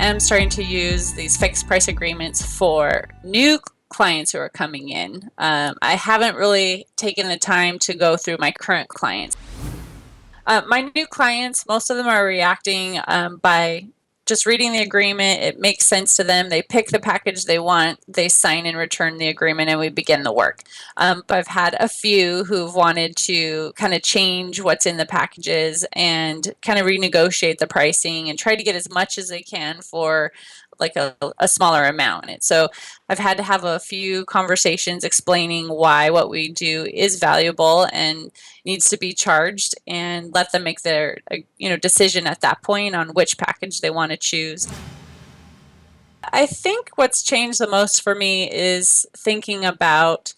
am starting to use these fixed price agreements for new clients who are coming in. I haven't really taken the time to go through my current clients. My new clients, most of them are reacting by just reading the agreement. It makes sense to them. They pick the package they want, they sign and return the agreement, and we begin the work. But I've had a few who've wanted to kind of change what's in the packages and kind of renegotiate the pricing and try to get as much as they can for like a smaller amount. And so I've had to have a few conversations explaining why what we do is valuable and needs to be charged, and let them make their decision at that point on which package they want to choose. I think what's changed the most for me is thinking about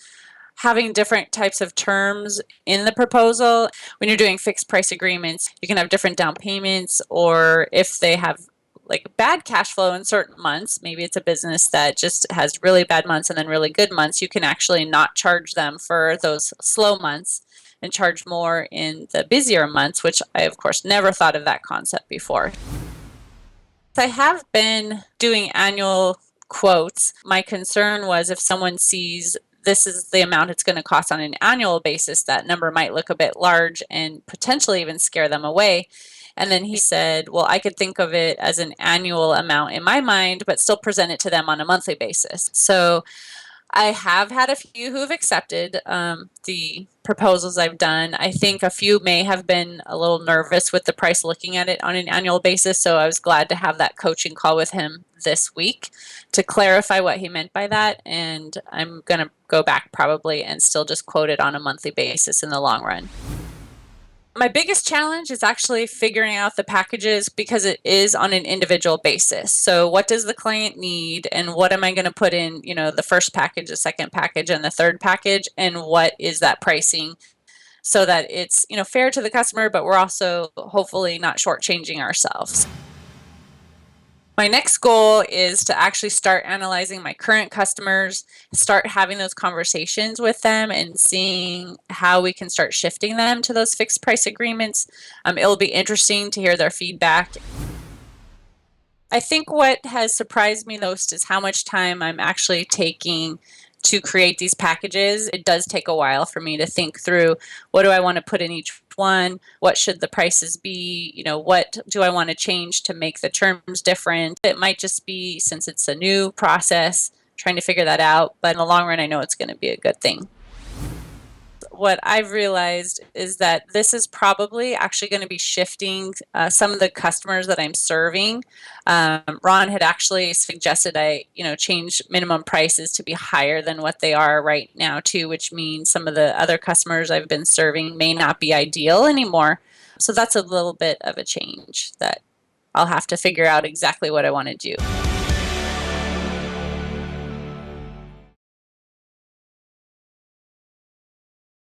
having different types of terms in the proposal. When you're doing fixed price agreements, you can have different down payments, or if they have like bad cash flow in certain months, maybe it's a business that just has really bad months and then really good months, you can actually not charge them for those slow months and charge more in the busier months, which I, of course, never thought of that concept before. I have been doing annual quotes. My concern was if someone sees this is the amount it's going to cost on an annual basis, that number might look a bit large and potentially even scare them away. And then he said, well, I could think of it as an annual amount in my mind, but still present it to them on a monthly basis. So I have had a few who have accepted the proposals I've done. I think a few may have been a little nervous with the price looking at it on an annual basis. So I was glad to have that coaching call with him this week to clarify what he meant by that. And I'm going to go back probably and still just quote it on a monthly basis in the long run. My biggest challenge is actually figuring out the packages because it is on an individual basis. So what does the client need, and what am I going to put in, the first package, the second package, and the third package, and what is that pricing so that it's, fair to the customer, but we're also hopefully not shortchanging ourselves. My next goal is to actually start analyzing my current customers, start having those conversations with them and seeing how we can start shifting them to those fixed price agreements. It'll be interesting to hear their feedback. I think what has surprised me most is how much time I'm actually taking to create these packages. It does take a while for me to think through, what do I want to put in each one? What should the prices be? What do I want to change to make the terms different? It might just be, since it's a new process, trying to figure that out. But in the long run, I know it's going to be a good thing. What I've realized is that this is probably actually going to be shifting some of the customers that I'm serving. Ron had actually suggested I, change minimum prices to be higher than what they are right now too, which means some of the other customers I've been serving may not be ideal anymore. So that's a little bit of a change that I'll have to figure out exactly what I want to do.